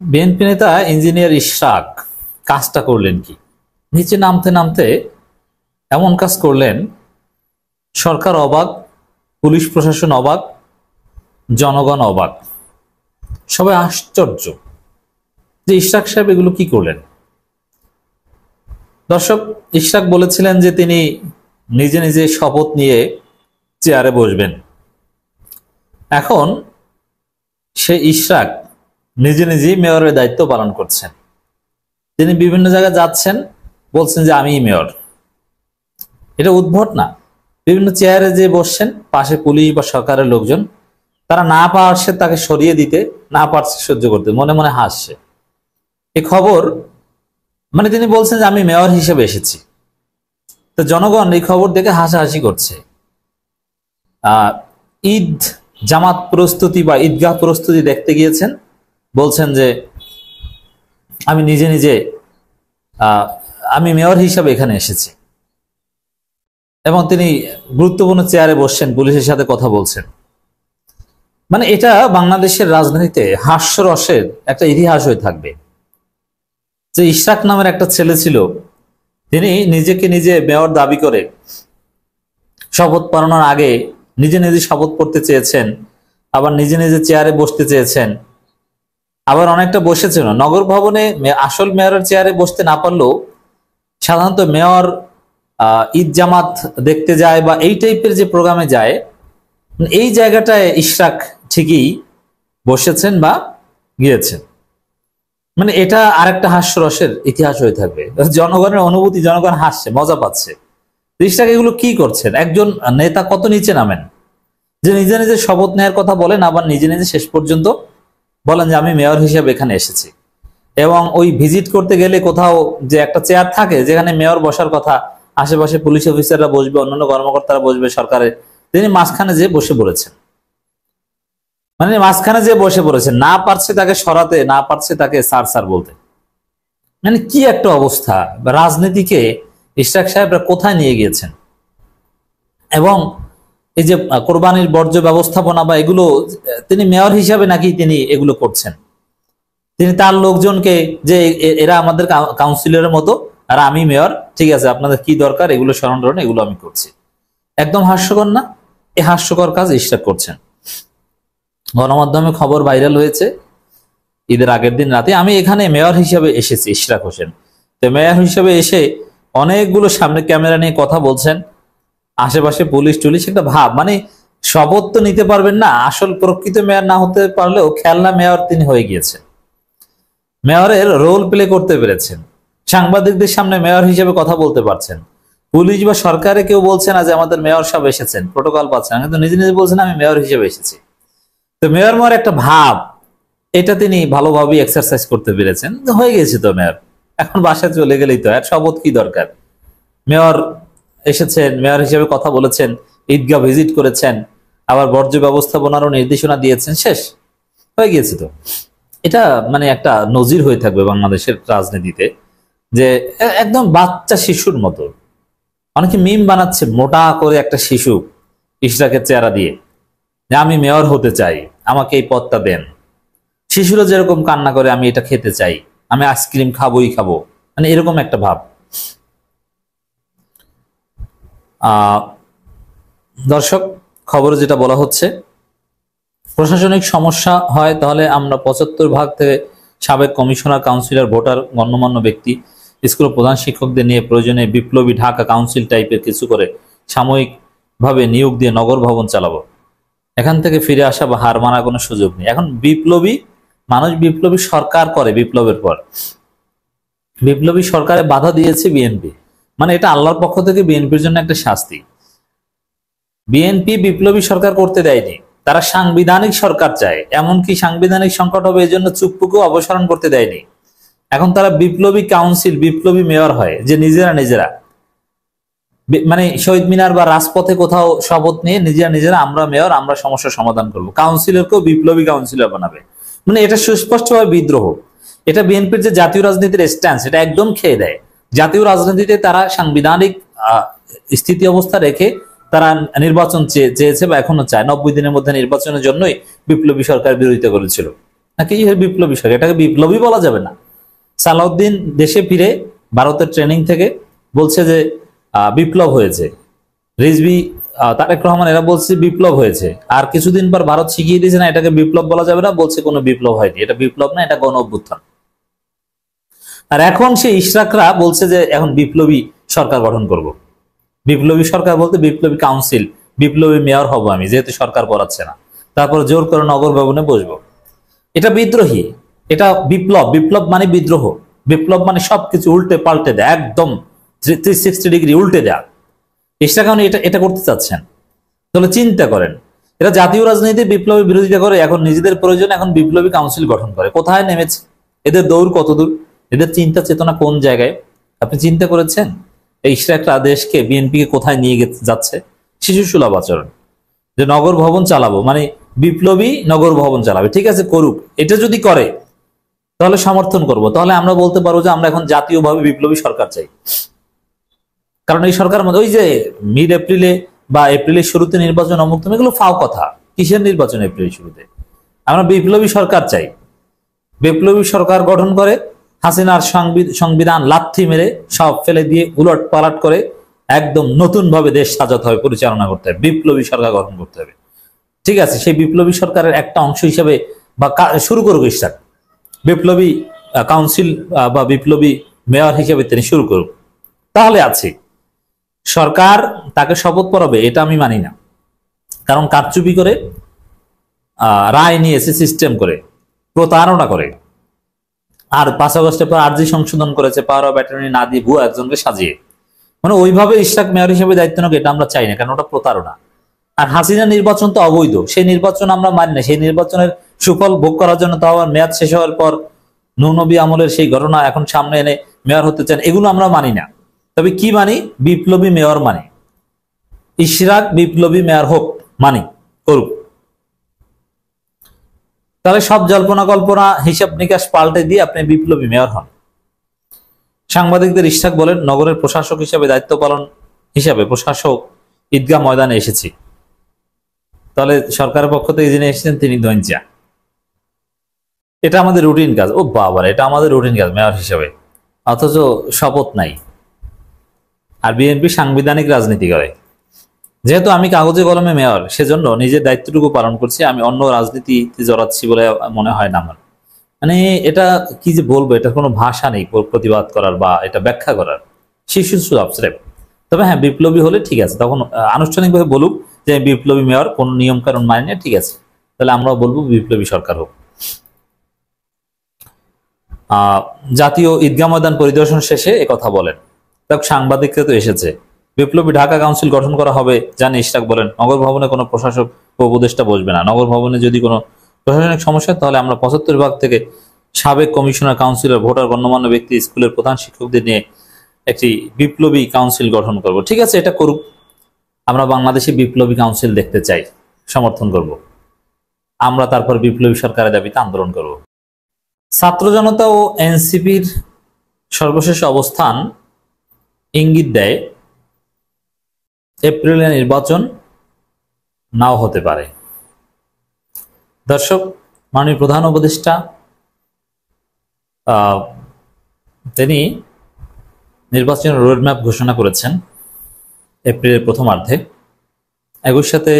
BNP নেতা engineer Ishraq কাজটা করলেন কি? নিচে নামতে নামতে এমন কাজ করলেন, সরকার অবাক, পুলিশ প্রশাসন অবাক, জনগণ অবাক, সবাই আশ্চর্য যে ইশরাক সাহেব এগুলো কি করলেন। দর্শক, ইশরাক বলেছিলেন যে তিনি নিজে নিজে শপথ নিয়ে চেয়ারে বসবেন। এখন সে ইশরাক নিজে নিজেই মেয়রের দায়িত্ব পালন করছেন। তিনি বিভিন্ন জায়গায় যাচ্ছেন, বলছেন যে আমিই মেয়র। এটা উদ্ভট না? বিভিন্ন চেয়ারে যে বসছেন, পাশে পুলিশ বা সরকারের লোকজন, তারা না পারছে তাকে সরিয়ে দিতে, না পারছে সহ্য করতে, মনে মনে হাসছে। এই খবর, মানে তিনি বলছেন যে আমি মেয়র হিসেবে এসেছি, তো জনগণ এই খবর দেখে হাসাহাসি করছে। ঈদ জামাত প্রস্তুতি বা ঈদগাহ প্রস্তুতি দেখতে গিয়েছেন, বলছেন যে আমি নিজে নিজে আমি মেয়র হিসাবে এখানে এসেছি, এবং তিনি গুরুত্বপূর্ণ চেয়ারে বসছেন, পুলিশের সাথে কথা বলছেন। মানে এটা বাংলাদেশের রাজনীতিতে হাস্যরসের একটা ইতিহাস হয়ে থাকবে। যে ইশরাক নামের একটা ছেলে ছিল, তিনি নিজেকে নিজে মেয়র দাবি করে শপথ পড়ানোর আগে নিজে নিজে শপথ পড়তে চেয়েছেন, আবার নিজে নিজে চেয়ারে বসতে চেয়েছেন, আবার অনেকটা বসেছেন। নগর ভবনে আসল মেয়রের চেয়ারে বসতে না পারলেও সাধারণত মেয়র ঈদ জামাত দেখতে যায় বা এই টাইপের যে প্রোগ্রামে যায়, এই জায়গাটায় ইশরাক ঠিকই বসেছেন বা গিয়েছেন। মানে এটা আরেকটা হাস্যরসের ইতিহাস হয়ে থাকবে। জনগণের অনুভূতি, জনগণ হাসছে, মজা পাচ্ছে। ইশরাক এগুলো কি করছেন? একজন নেতা কত নিচে নামেন, যে নিজে নিজে শপথ নেওয়ার কথা বলেন, আবার নিজে নিজে শেষ পর্যন্ত বলেন যে আমি মেয়র হিসেবে এখানে এসেছি। এবং ওই ভিজিট করতে গেলে কোথাও যে একটা চেয়ার থাকে যেখানে মেয়র বসার কথা, আশেপাশে পুলিশ অফিসাররা বসবে, অন্যান্য কর্মকর্তারা বসবে সরকারের, তিনি মাঝখানে যে বসে পড়েছেন। মানে মাঝখানে যে বসে পড়েছেন, না পারছে তাকে সরাতে, না পারছে তাকে স্যার স্যার বলতে। মানে কি একটা অবস্থা! রাজনীতিকে ইশরাক সাহেবরা কোথায় নিয়ে গিয়েছেন। এবং এই যে কোরবানির বর্জ্য ব্যবস্থাপনা বা এগুলো, তিনি মেয়র হিসাবে নাকি তিনি এগুলো করছেন। তিনি তার লোকজনকে যে এরা আমাদের কাউন্সিলরের মতো, আর আমি মেয়র, ঠিক আছে আপনাদের কি দরকার এগুলো স্মরণ করেন, এগুলো আমি করছি। একদম হাস্যকর না? এই হাস্যকর কাজ ইশরাক করছেন। গণমাধ্যমে খবর ভাইরাল হয়েছে ঈদের আগের দিন রাতে, আমি এখানে মেয়র হিসেবে এসেছি, ইশরাক হোসেন। তো মেয়র হিসেবে এসে অনেকগুলো সামনে ক্যামেরা নিয়ে কথা বলছেন, আশেপাশে পুলিশ টুলিশ, একটা ভাব। মানে শপথ তো নিতে পারবেন না, আসল প্রকৃত মেয়র না হতে পারলেও খেলনা মেয়র তিনি হয়ে গিয়েছেন। মেয়রের রোল প্লে করতে পেরেছেন, সাংবাদিকদের সামনে মেয়র হিসেবে কথা বলতে পারছেন। পুলিশ বা সরকারে কেউ বলছে না যে আমাদের মেয়র সাহেব এসেছেন, প্রোটোকল পাচ্ছেন, কিন্তু নিজে নিজে বলছেন আমি মেয়র হিসেবে এসেছি। তো মেয়র মেয়র একটা ভাব, এটা তিনি ভালোভাবে এক্সারসাইজ করতে পেরেছেন। হয়ে গেছে তো মেয়র, এখন বাসায় চলে গেলেই তো, আর শপথ কি দরকার? মেয়র এসেছেন, মেয়র হিসেবে কথা বলেছেন, ঈদগাহ ভিজিট করেছেন, আবার বর্জ্য ব্যবস্থাপনারও নির্দেশনা দিয়েছেন, শেষ হয়ে গিয়েছে তো। এটা মানে একটা নজির হয়ে থাকবে বাংলাদেশের রাজনীতিতে, যে একদম বাচ্চা শিশুর মতো অনেকে মিম বানাচ্ছে, মোটা করে একটা শিশু ইশরাকের চেহারা দিয়ে, যে আমি মেয়র হতে চাই, আমাকে এই পদটা দেন। শিশুরা যেরকম কান্না করে আমি এটা খেতে চাই, আমি আইসক্রিম খাবোই খাবো, মানে এরকম একটা ভাব। দর্শক, খবরে যেটা বলা হচ্ছে, প্রশাসনিক সমস্যা হয় তাহলে আমরা 75 ভাগ থেকে সাবেক কমিশনার, কাউন্সিলর, ভোটার, গণ্যমান্য ব্যক্তি, স্কুল প্রধান শিক্ষকদের নিয়ে প্রয়োজনে বিপ্লবী ঢাকা কাউন্সিল টাইপের কিছু করে সাময়িকভাবে নিয়োগ দিয়ে নগর ভবন চালাবো। এখান থেকে ফিরে আসা বা হার মানার কোনো সুযোগ নেই। এখন বিপ্লবী মানুষ, বিপ্লবী সরকার করে, বিপ্লবের পর বিপ্লবী সরকারে বাধা দিয়েছে বিএনপি, মানে এটা আল্লাহর পক্ষ থেকে বিএনপির জন্য একটা শাস্তি। বিএনপি বিপ্লবী সরকার করতে দেয়নি, তারা সাংবিধানিক সরকার চায়, এমনকি সাংবিধানিক সংকট হবে এই জন্য চুপ্পুকেও অপসারণ করতে দেয়নি। এখন তারা বিপ্লবী কাউন্সিল, বিপ্লবী মেয়র হয়, যে নিজেরা নিজেরা মানে শহীদ মিনার বা রাজপথে কোথাও শপথ নিয়ে নিজেরা নিজেরা আমরা মেয়র, আমরা সমস্যার সমাধান করবো, কাউন্সিলরকেও বিপ্লবী কাউন্সিলর বানাবে। মানে এটা সুস্পষ্টভাবে বিদ্রোহ। এটা বিএনপির যে জাতীয় রাজনীতির স্ট্যান্স, এটা একদম খেয়ে দেয়। জাতীয় রাজনীতিতে তারা সাংবিধানিক স্থিতি অবস্থা রেখে তারা নির্বাচন চেয়েছে বা এখনো চায়। 90 দিনের মধ্যে নির্বাচনের জন্যই বিপ্লবী সরকার বিরোধিতা করেছিল। নাকি বিপ্লবী সরকার? এটাকে বিপ্লবী বলা যাবে না। সালাউদ্দিন দেশে ফিরে ভারতের ট্রেনিং থেকে বলছে যে বিপ্লব হয়েছে, রিজভী তারেক রহমান এরা বলছে বিপ্লব হয়েছে, আর কিছুদিন পর ভারত শিখিয়ে দিয়েছে না এটাকে বিপ্লব বলা যাবে না, বলছে কোনো বিপ্লব হয়নি, এটা বিপ্লব না, এটা গণ অভ্যুত্থান। আর এখন সেই ইশরাকরা বলছে যে এখন বিপ্লবী সরকার গঠন করব। বিপ্লবী সরকার বলতে বিপ্লবী কাউন্সিল, বিপ্লবী মেয়র হব আমি, যেহেতু সরকার করাচ্ছে না, তারপর জোর করে নগর ভবনে বসবো। এটা বিদ্রোহী, এটা বিপ্লব। বিপ্লব মানে বিদ্রোহ, বিপ্লব মানে সবকিছু উল্টে পাল্টে দেয়, একদম 360 ডিগ্রি উল্টে দেয়া। ইশরাক এটা এটা করতে চাচ্ছেন। তাহলে চিন্তা করেন, এরা জাতীয় রাজনীতি বিপ্লবী বিরোধিতা করে, এখন নিজেদের প্রয়োজনে এখন বিপ্লবী কাউন্সিল গঠন করে। কোথায় নেমেছে এদের দৌড়, কত দূর, এদের চিন্তা চেতনা কোন জায়গায়? আপনি চিন্তা করেছেন এই ইশরাকরা দেশকে, বিএনপি কে কোথায় নিয়ে যাচ্ছে? শিশু সুলভ আচরণ, যে নগর ভবন চালাবো মানে বিপ্লবী নগর ভবন চালাবে। ঠিক আছে, করুক, এটা যদি করে তাহলে সমর্থন করব, তাহলে আমরা বলতে পারবো যে আমরা এখন জাতীয়ভাবে বিপ্লবী সরকার চাই। কারণ এই সরকার মধ্যে ওই যে মিড এপ্রিলে বা এপ্রিলের শুরুতে নির্বাচন অমুক, তুমি এগুলো ফাও কথা। কিসের নির্বাচন এপ্রিলের শুরুতে? আমরা বিপ্লবী সরকার চাই। বিপ্লবী সরকার গঠন করে হাসিনার সংবিধান লাথি মেরে সব ফেলে দিয়ে উলট পালট করে একদম নতুন ভাবে দেশ সাজাতে হবে, পরিচালনা করতে হবে, বিপ্লবী সরকার গঠন করতে হবে। ঠিক আছে, সেই বিপ্লবী সরকারের একটা অংশ হিসেবে বা শুরু করুক ইশরাক, বিপ্লবী কাউন্সিল বা বিপ্লবী মেয়র হিসেবে তিনি শুরু করুক, তাহলে আছে। সরকার তাকে শপথ পড়াবে এটা আমি মানি না, কারণ কারচুপি করে রায় নিয়েছে, সিস্টেম করে, প্রতারণা করে, আর 5 আগস্টের পর আরজি সংশোধন করেছে পাওয়ার অফ অ্যাটর্নি না দিয়ে ভুয়া একজনকে সাজিয়ে। মানে ওইভাবে ইশরাক মেয়র হিসেবে দায়িত্ব নেবে, এটা আমরা চাই না, কারণ ওটা প্রতারণা। আর হাসিনা নির্বাচন তো অবৈধ, সেই নির্বাচন আমরা মানি না। সেই নির্বাচনের সুফল ভোগ করার জন্য তাও আবার মেয়াদ শেষ হওয়ার পর নূনবী আমলের সেই ঘটনা এখন সামনে এনে মেয়র হতে চান, এগুলো আমরা মানি না। তবে কি মানি? বিপ্লবী মেয়র মানি। ইশরাক বিপ্লবী মেয়র হোক, মানি, করুক। তাহলে সব জল্পনা কল্পনা হিসাব নিকাশ পাল্টে দিয়ে আপনি বিপ্লবী মেয়র হন। সাংবাদিকদের ইশরাক বলেন, নগরের প্রশাসক হিসেবে দায়িত্ব পালন হিসাবে প্রশাসক ঈদগাহ ময়দানে এসেছি। তাহলে সরকারের পক্ষ থেকে যিনি এসেছেন তিনি দৈঞ্জা। এটা আমাদের রুটিন কাজ। ও বাবা, এটা আমাদের রুটিন কাজ মেয়র হিসেবে, অথচ শপথ নাই। আর বিএনপি সাংবিধানিক রাজনীতি করে। যেহেতু আমি কাগজে কলমে মেয়র, সেজন্য নিজের দায়িত্বটুকু পালন করছি, আমি অন্য রাজনীতিতে জড়াচ্ছি বলে মনে হয় না আমার। মানে এটা কি যে বলবো, এটা কোনো ভাষা নেই প্রতিবাদ করার বা এটা ব্যাখ্যা করার। শিশু সুলভ। তবে হ্যাঁ, বিপ্লবী হলে ঠিক আছে, তখন আনুষ্ঠানিকভাবে বলুক যে বিপ্লবী মেয়র, কোন নিয়ম কানুন মানে না, ঠিক আছে, তাহলে আমরাও বলবো বিপ্লবী সরকার হোক। জাতীয় ঈদগাহ ময়দান পরিদর্শন শেষে একথা বলেন। দেখ, সাংবাদিকরা তো এসেছে। বিপ্লবী ঢাকা কাউন্সিল গঠন করা হবে জানি ইশরাক বলেন, নগর ভবনে কোনো প্রশাসক ও উপদেষ্টা বসবে না। নগর ভবনে যদি কোনো প্রশাসনিক সমস্যা, তাহলে আমরা 75 বিভাগ থেকে সাবেক কমিশনার, কাউন্সিলর, ভোটার, গণ্যমান্য ব্যক্তি, স্কুলের প্রধান শিক্ষকদের নিয়ে একটি বিপ্লবী কাউন্সিল গঠন করব। ঠিক আছে, এটা করুক। আমরা বাংলাদেশে বিপ্লবী কাউন্সিল দেখতে চাই, সমর্থন করব। আমরা তারপর বিপ্লবী সরকারের দাবিতে আন্দোলন করব। ছাত্র জনতা ও এনসিপির সর্বশেষ অবস্থান ইঙ্গিত দেয় এপ্রিলে নির্বাচন নাও হতে পারে। দর্শক, মাননীয় প্রধান উপদেষ্টা তিনি নির্বাচনের রোডম্যাপ ঘোষণা করেছেন এপ্রিলের প্রথমার্ধে। একই সাথে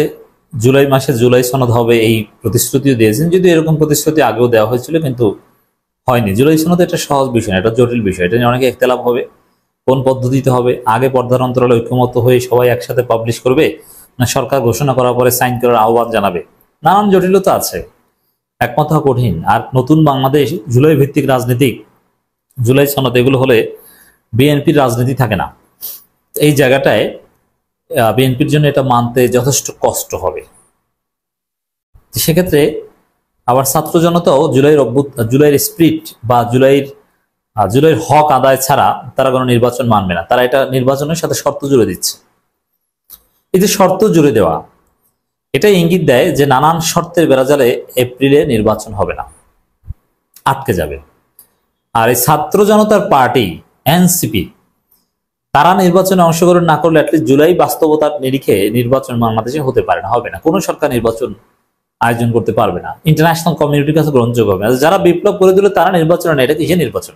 জুলাই মাসে জুলাই সনদ হবে এই প্রতিশ্রুতিও দিয়েছেন, যদিও এরকম প্রতিশ্রুতি আগেও দেওয়া হয়েছিল কিন্তু হয়নি। জুলাই সনদ এটা সহজ বিষয় না, এটা জটিল বিষয়। এটা নিয়ে অনেকে একতলাপ হবে, কোন পদ্ধতিতে হবে, আগে পর্দার অন্তরালে ঐক্যমত হয়ে সবাই একসাথে পাবলিশ করবে, না সরকার ঘোষণা করার পরে সাইন করার আহ্বান জানাবে, নানান জটিলতা আছে, একমত হওয়া কঠিন। আর নতুন বাংলাদেশ, জুলাই ভিত্তিক রাজনীতি, জুলাই সনদ, এগুলো হলে বিএনপির রাজনীতি থাকে না। এই জায়গাটায় বিএনপির জন্য এটা মানতে যথেষ্ট কষ্ট হবে। সেক্ষেত্রে আবার ছাত্র জনতাও জুলাইয়ের স্পিরিট বা জুলাইয়ের হক আদায় ছাড়া তারা কোনো নির্বাচন মানবে না। তারা এটা নির্বাচনের সাথে শর্ত জুড়ে দিচ্ছে। এই যে শর্ত জুড়ে দেওয়া, এটা ইঙ্গিত দেয় যে নানান শর্তের বেড়াজালে এপ্রিলে নির্বাচন হবে না, আটকে যাবে। আর এই ছাত্র জনতার পার্টি এনসিপি, তারা নির্বাচনে অংশগ্রহণ না করলে অ্যাটলিস্ট জুলাই বাস্তবতার নিরিখে নির্বাচন বাংলাদেশে হতে পারে না, হবে না। কোনো সরকার নির্বাচন আয়োজন করতে পারবে না, ইন্টারন্যাশনাল কমিউনিটির কাছে গ্রহণযোগ্য হবে না। যারা বিপ্লব করে দিল তারা নির্বাচন না, এটা কিসের নির্বাচন?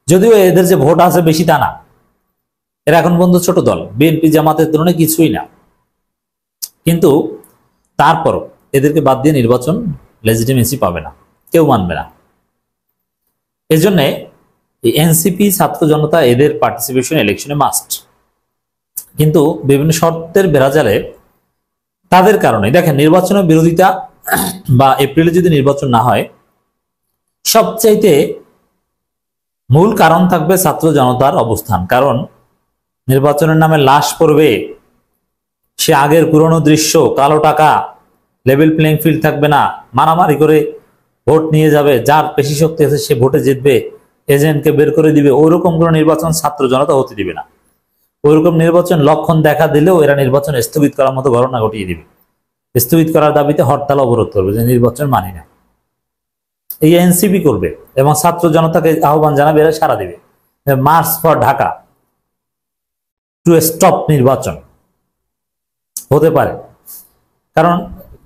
যদিও এদের যে ভোট আছে বেশি তা না, এরা এখন পর্যন্ত ছোট দল, বিএনপি জামাতের তুলনায় কিছুই না, কিন্তু তারপরও এদেরকে বাদ দিয়ে নির্বাচন লেজিটিমেসি পাবে না, কেউ মানবে না। এজন্য এনসিপি ছাত্র জনতা এদের পার্টিসিপেশন ইলেকশনে মাস্ট, কিন্তু বিভিন্ন শর্তের বেড়াজালে তাদের কারণে দেখেন নির্বাচনের বিরোধিতা বা এপ্রিলে যদি নির্বাচন না হয়, সবচাইতে মূল কারণ থাকবে ছাত্র জনতার অবস্থান। কারণ নির্বাচনের নামে লাশ পড়বে, সে আগের পুরনো দৃশ্য, কালো টাকা, লেভেল প্লেইং ফিল্ড থাকবে না, মারামারি করে ভোট নিয়ে যাবে, যার পেশি শক্তি আছে সে ভোটে জিতবে, এজেন্টকে বের করে দিবে, ওইরকম কোনো নির্বাচন ছাত্র জনতা হতে দিবে না। ওইরকম নির্বাচন লক্ষণ দেখা দিলেও এরা নির্বাচন স্থগিত করার মতো ঘটনা ঘটিয়ে দিবে, স্থগিত করার দাবিতে হরতাল অবরোধ করবে যে নির্বাচন মানি না। এই এনসিপি করবে এবং ছাত্র জনতাকে আহ্বান জানাবে, এরা সারা দিবে March for Dhaka to stop নির্বাচন হতে পারে। কারণ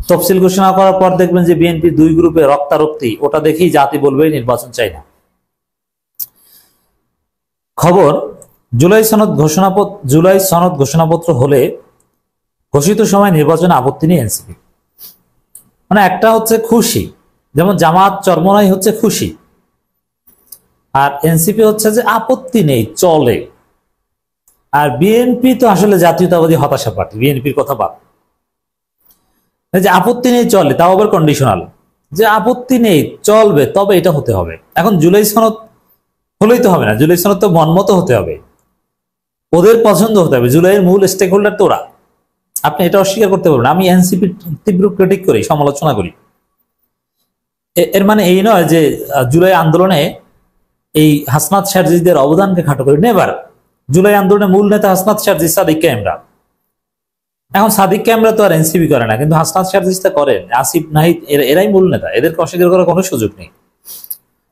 তফসিল ঘোষণা করার পর দেখবেন যে বিএনপি দুই গ্রুপে রক্তারক্তি, ওটা দেখেই জাতি বলবে নির্বাচন চাই না। খবর, জুলাই সনদ ঘোষণাপত্র হলে ঘোষিত সময় নির্বাচনে আপত্তি নেই এনসিপি। মানে একটা হচ্ছে খুশি, যেমন জামাত চরমনাই হচ্ছে খুশি, আর এনসিপি হচ্ছে যে আপত্তি নেই, চলে। আর বিএনপি তো আসলে জাতীয়তাবাদী হতাশা পার্টি, বিএনপির কথা বাদ, যে আপত্তি নেই চলে, তাও আবার কন্ডিশনাল, যে আপত্তি নেই চলবে তবে এটা হতে হবে। এখন জুলাই সনদ হলেই তো হবে না, জুলাই সনদ তো মনমত হতে হবে, ওদের পছন্দ হতে হবে। জুলাইয়ের মূল স্টেক হোল্ডার তো ওরা, আপনি এটা অস্বীকার করতে পারবেন। আমি এনসিপি তীব্র ক্রিটিক করি, সমালোচনা করি। এর মানে এই নয় যে জুলাই আন্দোলনে এই হাসনাত শারজিদের অবদানকে খাটো করি, নেভার। জুলাই আন্দোলনের মূল নেতা হাসনাত শারজিদ, সাদিক কায়েমরা। এখন সাদিক কায়েমরা তো আর এনসিপি করে না, কিন্তু হাসনাত শারজিদটা করেন, আসিফ নাহিদ, এরাই মূল নেতা, এদেরকে অস্বীকার করার কোনো সুযোগ নেই।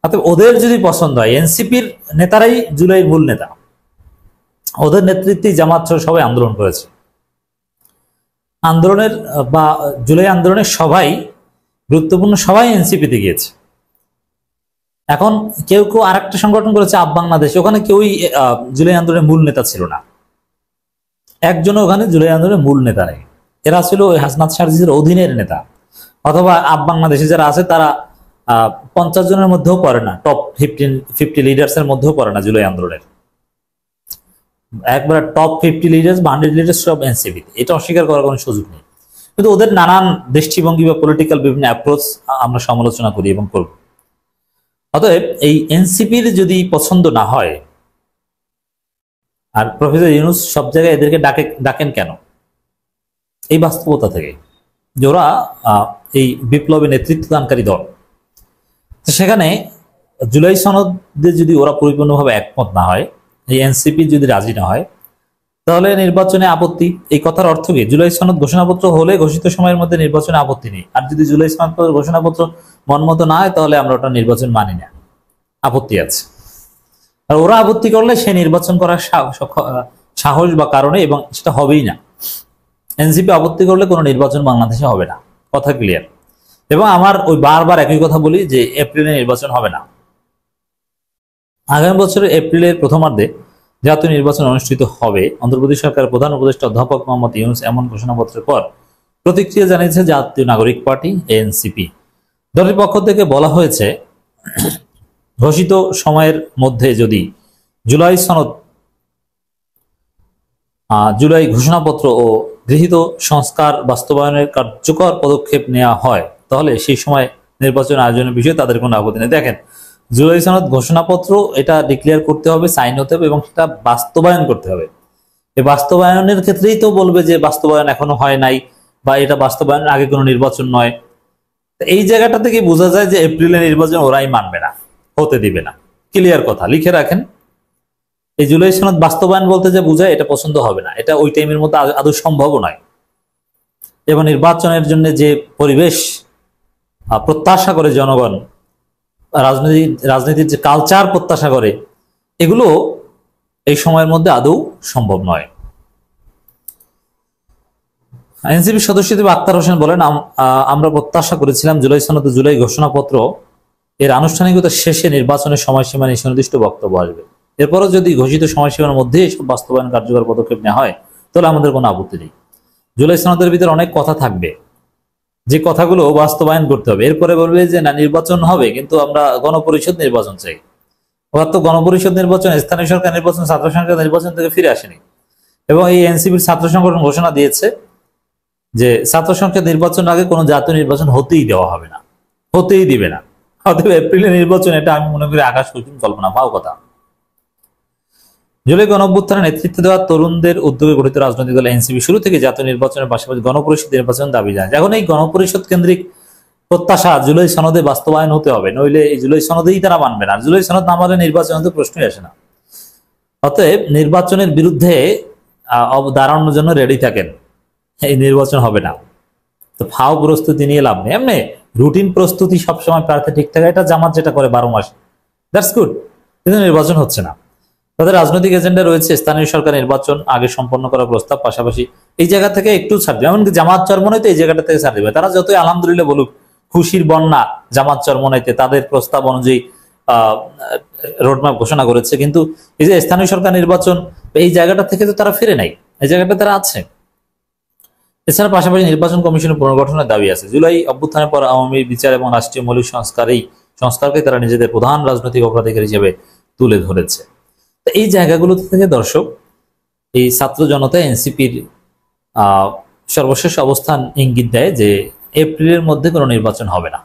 অর্থাৎ ওদের যদি পছন্দ হয়, এনসিপির নেতারাই জুলাইয়ের মূল নেতা, ওদের নেতৃত্বেই জামাত সহ সবাই আন্দোলন করেছে। আন্দোলনের বা জুলাই আন্দোলনের সবাই গুরুত্বপূর্ণ সবাই এনসিপিতে গিয়েছে। এখন কেউ কেউ আরেকটা সংগঠন করেছে আপ বাংলাদেশ, ওখানে কেউই জুলাই আন্দোলনের মূল নেতা ছিল না, একজনও ওখানে জুলাই আন্দোলনের মূল নেতা নেই। এরা ছিল হাসনাত শারজিদের অধীনের নেতা, অথবা আপ বাংলাদেশে যারা আছে তারা 50 জনের মধ্যেও পড়ে না, টপ 50 লিডার্স এর মধ্যেও পড়ে না জুলাই আন্দোলনের। একবার টপ 50 লিডার্স বা 100 লিডার্স সব এনসিপি, এটা অস্বীকার করার কোনো সুযোগ নেই। কিন্তু ওদের নানান দৃষ্টিভঙ্গি বা পলিটিক্যাল বিভিন্ন অ্যাপ্রোচ আমরা সমালোচনা করি এবং করব। অতএব এই এনসিপির যদি পছন্দ না হয়, আর প্রফেসর ইউনূস সব জায়গায় এদেরকে ডাকেন কেন? এই বাস্তবতা থেকে যে ওরা এই বিপ্লবী নেতৃত্বদানকারী দল, সেখানে জুলাই সনদে যদি ওরা পরিপূর্ণভাবে একমত না হয়, এই এনসিপি যদি রাজি না হয়, তাহলে নির্বাচনে আপত্তি। এই কথার অর্থ কি? জুলাই সনদ ঘোষণাপত্র হলে ঘোষিত সময়ের মধ্যে নির্বাচনে আপত্তি নেই, আর যদি জুলাই সনদ ঘোষণাপত্র মনমতো না হয় তাহলে আমরা ওটা নির্বাচন মানি না, আপত্তি আছে। আর ওরা আপত্তি করলে সে নির্বাচন করার সাহস বা কারণে, এবং সেটা হবেই না। এনসিপি আপত্তি করলে কোনো নির্বাচন বাংলাদেশে হবে না, কথা ক্লিয়ার। এবং আমার ওই বারবার একই কথা বলি যে এপ্রিলে নির্বাচন হবে না। আগামী বছরের এপ্রিলের প্রথমার্ধে জাতীয় নির্বাচন অনুষ্ঠিত হবে, অন্ধ্রপ্রদেশ সরকারের প্রধান উপদেষ্টা অধ্যাপক মোহাম্মদ ইউনূস এমন ঘোষণাপত্রের পর প্রতিক্রিয়া জানিয়েছে জাতীয় নাগরিক পার্টি এনসিপি। দলের পক্ষ থেকে বলা হয়েছে, ঘোষিত সময়ের মধ্যে যদি জুলাই ঘোষণাপত্র ও গৃহীত সংস্কার বাস্তবায়নের কার্যকর পদক্ষেপ নেওয়া হয়, তাহলে সেই সময় নির্বাচন আয়োজনের বিষয়ে তাদের কোনো আপত্তি নেই। দেখেন, জুলাই সনদ ঘোষণাপত্র এটা ডিক্লেয়ার করতে হবে, সাইন হতে হবে, এবং সেটা বাস্তবায়ন করতে হবে। এই বাস্তবায়নের ক্ষেত্রেই তো বলবে যে বাস্তবায়ন এখনো হয় নাই, বা এটা বাস্তবায়নের আগে কোনো নির্বাচন নয়। এই জায়গাটা থেকে বোঝা যায় যে এপ্রিলে নির্বাচন ওরাই মানবে না, হতে দিবে না। ক্লিয়ার কথা, লিখে রাখেন। এই জুলাই সনদ বাস্তবায়ন বলতে যে বোঝায় এটা পছন্দ হবে না, এটা ওই টাইমের মধ্যে আদৌ সম্ভব নয়। এবং নির্বাচনের জন্য যে পরিবেশ প্রত্যাশা করে জনগণ, রাজনীতির যে কালচার প্রত্যাশা করে, এগুলো এই সময়ের মধ্যে আদৌ সম্ভব নয়। এনসিপি সদস্য আক্তার হোসেন বলেন, আমরা প্রত্যাশা করেছিলাম জুলাই সনদে জুলাই ঘোষণাপত্র এর আনুষ্ঠানিকতা শেষে নির্বাচনের সময়সীমা নিয়ে সুনির্দিষ্ট বক্তব্য আসবে। এরপরও যদি ঘোষিত সময়সীমার মধ্যে এসব বাস্তবায়ন কার্যকর পদক্ষেপ নেওয়া হয় তাহলে আমাদের কোনো আপত্তি নেই। জুলাই সনদের ভিতরে অনেক কথা থাকবে, যে কথাগুলো বাস্তবায়ন করতে হবে। এরপরে বলবে যে না, নির্বাচন হবে কিন্তু আমরা গণপরিষদ নির্বাচন চাই। ওরা তো গণপরিষদ নির্বাচন, স্থানীয় সরকার নির্বাচন, ছাত্র সংসদ নির্বাচন থেকে ফিরে আসেনি। এবং এই এনসিপির ছাত্র সংগঠন ঘোষণা দিয়েছে যে ছাত্র সংসদ নির্বাচনের আগে কোনো জাতীয় নির্বাচন হতেই দেওয়া হবে না, হতেই দিবে না। অতএব এপ্রিলের নির্বাচন, এটা আমি মনে করি আকাশ কুসুম কল্পনা, পাও কথা। জুলাই গণঅভ্যুত্থানে নেতৃত্ব দেওয়া তরুণদের উদ্যোগে গঠিত রাজনৈতিক দল এনসিপি শুরু থেকে জাতীয় নির্বাচনের পাশাপাশি গণপরিষদ নির্বাচন দাবি জানায়। এখন এই গণপরিষদ কেন্দ্রিক প্রত্যাশা জুলাই সনদে বাস্তবায়ন হতে হবে, নইলে এই জুলাই সনদেই তারা মানবে না। জুলাই সনদ না মানলে নির্বাচন তো প্রশ্নই আসে না। অতএব নির্বাচনের বিরুদ্ধে দাঁড়ানোর জন্য রেডি থাকেন, এই নির্বাচন হবে না। তো ফাও প্রস্তুতি নিয়ে লাভ নেই। এমনি রুটিন প্রস্তুতি সবসময় প্রার্থী ঠিক থাকে, এটা জামাত যেটা করে 12 মাস, দ্যাটস গুড, কিন্তু নির্বাচন হচ্ছে না। তাদের রাজনৈতিক এজেন্ডা রয়েছে স্থানীয় সরকার নির্বাচন আগে সম্পন্ন করার প্রস্তাব, পাশাপাশি এই জায়গা থেকে একটু ছাড় দেবে। এমনকি জামাত চরমনাইতে এই জায়গাটা থেকে ছাড় দেবে। তারা যতই আলহামদুলিল্লাহ বলুক, খুশির বন্যা জামাত চরমনাইতে তাদের প্রস্তাব অনুযায়ী রোডম্যাপ ঘোষণা করেছে, কিন্তু এই যে স্থানীয় সরকার নির্বাচন, এই জায়গাটা থেকে তো তারা ফিরে নাই, এই জায়গাটা তারা আছে। এছাড়া পাশাপাশি নির্বাচন কমিশনের পুনর্গঠনের দাবি আছে। জুলাই অভ্যুত্থানের পর আওয়ামী বিচার এবং রাষ্ট্রীয় মৌলিক সংস্কারকে তারা নিজেদের প্রধান রাজনৈতিক অগ্রাধিকার হিসেবে তুলে ধরেছে। এই জায়গাগুলো থেকে দর্শক, এই ছাত্র জনতা এনসিপির সর্বশেষ অবস্থান ইঙ্গিত দেয় যে এপ্রিলের মধ্যে কোনো নির্বাচন হবে না।